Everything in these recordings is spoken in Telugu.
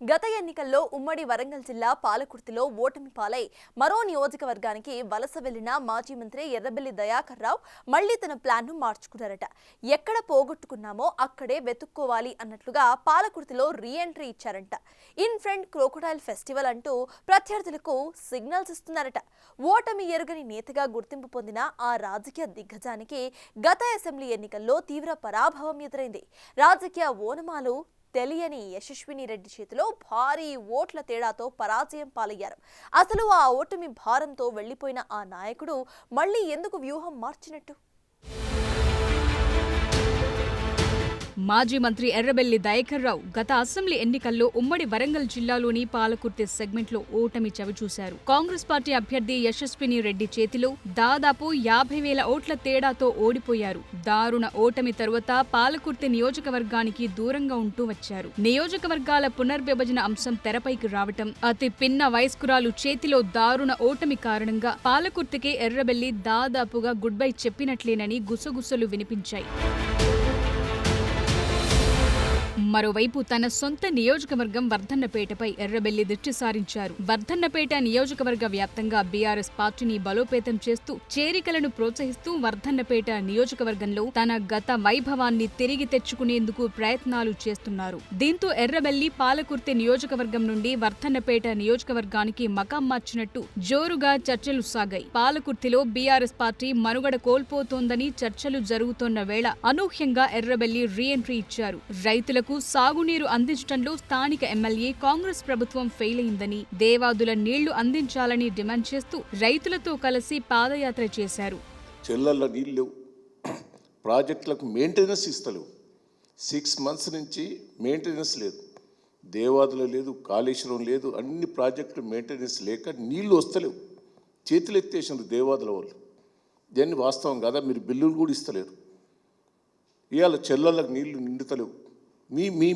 గత ఎన్నికల్లో ఉమ్మడి వరంగల్ జిల్లా పాలకుర్తిలో ఓటమి పాలై మరో నియోజకవర్గానికి వలస వెళ్లిన మాజీ మంత్రి ఎర్రబెల్లి దయాకర్ రావు మళ్లీ తన ప్లాన్ను మార్చుకున్నారట. ఎక్కడ పోగొట్టుకున్నామో అక్కడే వెతుక్కోవాలి అన్నట్లుగా పాలకుర్తిలో రీ ఎంట్రీ ఇచ్చారంట. ఇన్ ఫ్రంట్ క్రోకోడైల్ ఫెస్టివల్ అంటూ ప్రత్యర్థులకు సిగ్నల్స్ ఇస్తున్నారట. ఓటమి ఎరుగని నేతగా గుర్తింపు పొందిన ఆ రాజకీయ దిగ్గజానికి గత అసెంబ్లీ ఎన్నికల్లో తీవ్ర పరాభవం ఎదురైంది. రాజకీయ ఓనమాలు తెలియని యశస్విని రెడ్డి చేతిలో భారీ ఓట్ల తేడాతో పరాజయం పాలయ్యారు. అసలు ఆ ఓటమి భారంతో వెళ్లిపోయిన ఆ నాయకుడు మళ్లీ ఎందుకు వ్యూహం మార్చినట్టు? మాజీ మంత్రి ఎర్రబెల్లి దయాకర్ రావు గత అసెంబ్లీ ఎన్నికల్లో ఉమ్మడి వరంగల్ జిల్లాలోని పాలకుర్తి సెగ్మెంట్లో ఓటమి చవిచూశారు. కాంగ్రెస్ పార్టీ అభ్యర్థి యశస్విని రెడ్డి చేతిలో దాదాపు 50,000 ఓట్ల తేడాతో ఓడిపోయారు. దారుణ ఓటమి తరువాత పాలకుర్తి నియోజకవర్గానికి దూరంగా ఉంటూ వచ్చారు. నియోజకవర్గాల పునర్విభజన అంశం తెరపైకి రావటం, అతి పిన్న వయస్కురాలు చేతిలో దారుణ ఓటమి కారణంగా పాలకుర్తికి ఎర్రబెల్లి దాదాపుగా గుడ్ బై చెప్పినట్లేనని గుసగుసలు వినిపించాయి. మరోవైపు తన సొంత నియోజకవర్గం వర్ధన్నపేటపై ఎర్రబెల్లి దృష్టి సారించారు. వర్ధన్నపేట నియోజకవర్గ వ్యాప్తంగా బీఆర్ఎస్ పార్టీని బలోపేతం చేస్తూ చేరికలను ప్రోత్సహిస్తూ వర్ధన్నపేట నియోజకవర్గంలో తన గత వైభవాన్ని తిరిగి తెచ్చుకునేందుకు ప్రయత్నాలు చేస్తున్నారు. దీంతో ఎర్రబెల్లి పాలకుర్తి నియోజకవర్గం నుండి వర్ధన్నపేట నియోజకవర్గానికి మకాం మార్చినట్టు జోరుగా చర్చలు సాగాయి. పాలకుర్తిలో బీఆర్ఎస్ పార్టీ మనుగడ కోల్పోతోందని చర్చలు జరుగుతోన్న వేళ అనూహ్యంగా ఎర్రబెల్లి రీ ఎంట్రీ ఇచ్చారు. రైతులకు సాగునీరు అందించడంలో స్థానిక ఎమ్మెల్యే కాంగ్రెస్ ప్రభుత్వం ఫెయిల్ అయిందని, దేవాదుల నీళ్లు అందించాలని డిమాండ్ చేస్తూ రైతులతో కలిసి పాదయాత్ర చేశారు. చెల్లల్ల నీళ్లు ప్రాజెక్టులకు మెయింటెనెన్స్ ఇస్తలేవు. 6 months నుంచి మెయింటెనెన్స్ లేదు. దేవాదుల లేదు, కాళేశ్వరం లేదు, అన్ని ప్రాజెక్టులు మెయింటెనెన్స్ లేక నీళ్లు వస్తలేవు. చేతులు ఎత్తేసినారు దేవాదుల వాళ్ళు. దాన్ని వాస్తవం కదా, మీరు బిల్లులు కూడా ఇస్తలేరు. ఇవాళ చెల్లళ్ళకు నీళ్లు నిండుతలేవు.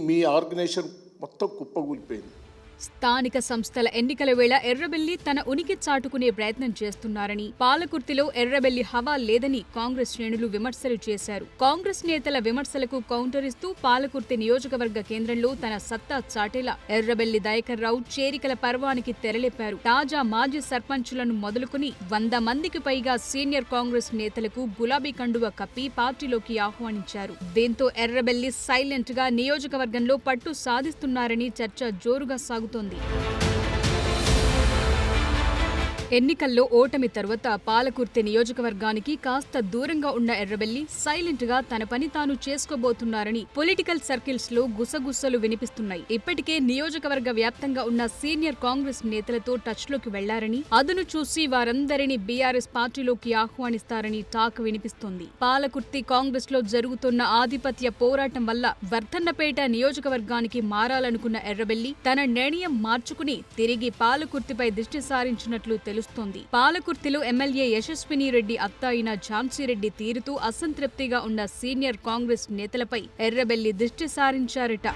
మీ ఆర్గనైజేషన్ మొత్తం కుప్పగూలిపోయింది. స్థానిక సంస్థల ఎన్నికల వేళ ఎర్రబెల్లి తన ఉనికి చాటుకునే ప్రయత్నం చేస్తున్నారని, పాలకుర్తిలో ఎర్రబెల్లి హవా లేదని కాంగ్రెస్ శ్రేణులు విమర్శలు చేశారు. కాంగ్రెస్ నేతల విమర్శలకు కౌంటర్ ఇస్తూ పాలకుర్తి నియోజకవర్గ కేంద్రంలో తన సత్తా చాటేలా ఎర్రబెల్లి దయాకర్ రావు చేరికల పర్వానికి తెరలేపారు. తాజా మాజీ సర్పంచులను మొదలుకుని 100 మందికి పైగా సీనియర్ కాంగ్రెస్ నేతలకు గులాబీ కండువ కప్పి పార్టీలోకి ఆహ్వానించారు. దీంతో ఎర్రబెల్లి సైలెంట్ గా నియోజకవర్గంలో పట్టు సాధిస్తున్నారని చర్చ జోరుగా సాగుతోంది. ఎన్నికల్లో ఓటమి తరువాత పాలకుర్తి నియోజకవర్గానికి కాస్త దూరంగా ఉన్న ఎర్రబెల్లి సైలెంట్ గా తన పని తాను చేసుకోబోతున్నారని పొలిటికల్ సర్కిల్స్ లో గుసగుసలు వినిపిస్తున్నాయి. ఇప్పటికే నియోజకవర్గ వ్యాప్తంగా ఉన్న సీనియర్ కాంగ్రెస్ నేతలతో టచ్ లోకి వెళ్లారని, అదును చూసి వారందరినీ బీఆర్ఎస్ పార్టీలోకి ఆహ్వానిస్తారని టాక్ వినిపిస్తోంది. పాలకుర్తి కాంగ్రెస్ లో జరుగుతున్న ఆధిపత్య పోరాటం వల్ల వర్ధన్నపేట నియోజకవర్గానికి మారాలనుకున్న ఎర్రబెల్లి తన నిర్ణయం మార్చుకుని తిరిగి పాలకుర్తిపై దృష్టి సారించినట్లు తెలుస్తోంది. పాలకుర్తిలో ఎమ్మెల్యే యశస్విని రెడ్డి అత్త అయిన ఝాన్సీ రెడ్డి తీరుతూ అసంతృప్తిగా ఉన్న సీనియర్ కాంగ్రెస్ నేతలపై ఎర్రబెల్లి దృష్టి సారించారట.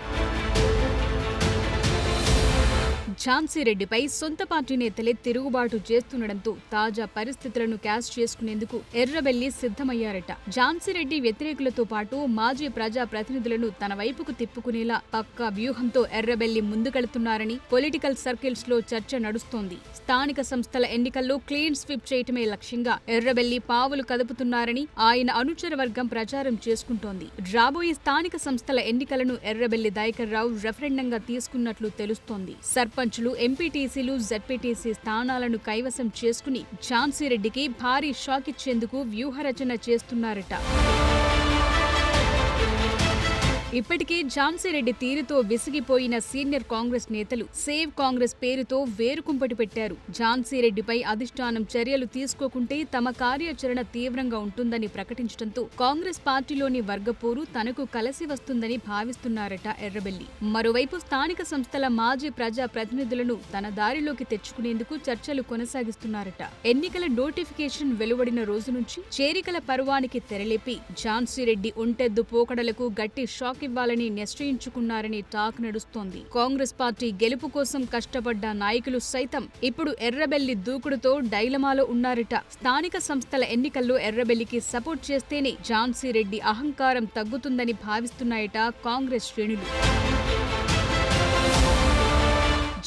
ఝాన్సీ రెడ్డిపై సొంత పార్టీ నేతలే తిరుగుబాటు చేస్తుండటంతో తాజా పరిస్థితులను క్యాష్ చేసుకునేందుకు ఎర్రబెల్లి సిద్ధమయ్యారట. ఝాన్సీ రెడ్డి వ్యతిరేకులతో పాటు మాజీ ప్రజా ప్రతినిధులను తన వైపుకు తిప్పుకునేలా పక్కా వ్యూహంతో ఎర్రబెల్లి ముందుకెళ్తున్నారని పొలిటికల్ సర్కిల్స్ లో చర్చ నడుస్తోంది. స్థానిక సంస్థల ఎన్నికల్లో క్లీన్ స్వీప్ చేయటమే లక్ష్యంగా ఎర్రబెల్లి పావులు కదుపుతున్నారని ఆయన అనుచర వర్గం ప్రచారం చేసుకుంటోంది. రాబోయే స్థానిక సంస్థల ఎన్నికలను ఎర్రబెల్లి దయాకర్ రావు రెఫరెండంగా తీసుకున్నట్లు తెలుస్తోంది. సర్పంచులు, ఎంపీటీసీలు, జెడ్పీటీసీ స్థానాలను కైవసం చేసుకుని ఝాన్సీ రెడ్డికి భారీ షాక్ ఇచ్చేందుకు వ్యూహరచన చేస్తున్నారట. ఇప్పటికే ఝాన్సీ రెడ్డి తీరుతో విసిగిపోయిన సీనియర్ కాంగ్రెస్ నేతలు సేవ్ కాంగ్రెస్ పేరుతో వేరుకుంపటి పెట్టారు. ఝాన్సీ రెడ్డిపై అధిష్టానం చర్యలు తీసుకోకుంటే తమ కార్యాచరణ తీవ్రంగా ఉంటుందని ప్రకటించడంతో కాంగ్రెస్ పార్టీలోని వర్గపోరు తనకు కలిసి వస్తుందని భావిస్తున్నారట ఎర్రబెల్లి. మరోవైపు స్థానిక సంస్థల మాజీ ప్రజా ప్రతినిధులను తన దారిలోకి తెచ్చుకునేందుకు చర్చలు కొనసాగిస్తున్నారట. ఎన్నికల నోటిఫికేషన్ వెలువడిన రోజు నుంచి చేరికల పర్వానికి తెరలేపి ఝాన్సీ రెడ్డి ఒంటెద్దు పోకడలకు గట్టి షాక్ ఇవ్వాలని నిశ్చయించుకున్నారని టాక్ నడుస్తోంది. కాంగ్రెస్ పార్టీ గెలుపు కోసం కష్టపడ్డ నాయకులు సైతం ఇప్పుడు ఎర్రబెల్లి దూకుడుతో డైలమాలో ఉన్నారట. స్థానిక సంస్థల ఎన్నికల్లో ఎర్రబెల్లికి సపోర్ట్ చేస్తేనే ఝాన్సీ రెడ్డి అహంకారం తగ్గుతుందని భావిస్తున్నాయట కాంగ్రెస్ శ్రేణులు.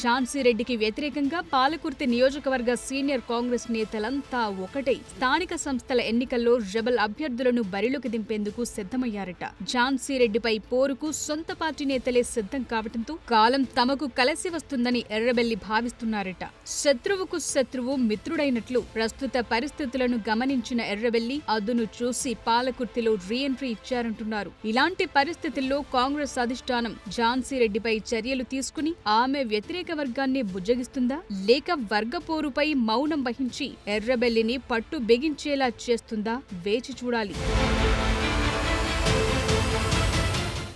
ఝాన్సీ రెడ్డికి వ్యతిరేకంగా పాలకుర్తి నియోజకవర్గ సీనియర్ కాంగ్రెస్ నేతలంతా ఒకటై స్థానిక సంస్థల ఎన్నికల్లో రెబల్ అభ్యర్థులను బరిలోకి దింపేందుకు సిద్ధమయ్యారట. ఝాన్సీ రెడ్డిపై పోరుకు సొంత పార్టీ నేతలే సిద్ధం కావడంతో కాలం తమకు కలిసి వస్తుందని ఎర్రబెల్లి భావిస్తున్నారట. శత్రువుకు శత్రువు మిత్రుడైనట్లు ప్రస్తుత పరిస్థితులను గమనించిన ఎర్రబెల్లి అదును చూసి పాలకుర్తిలో రీఎంట్రీ ఇచ్చారంటున్నారు. ఇలాంటి పరిస్థితుల్లో కాంగ్రెస్ అధిష్టానం ఝాన్సీ రెడ్డిపై చర్యలు తీసుకుని ఆమె వ్యతిరేక వర్గాన్ని బుజ్జగిస్తుందా లేక వర్గపోరుపై మౌనం వహించి ఎర్రబెల్లిని పట్టు బిగించేలా చేస్తుందా వేచి చూడాలి.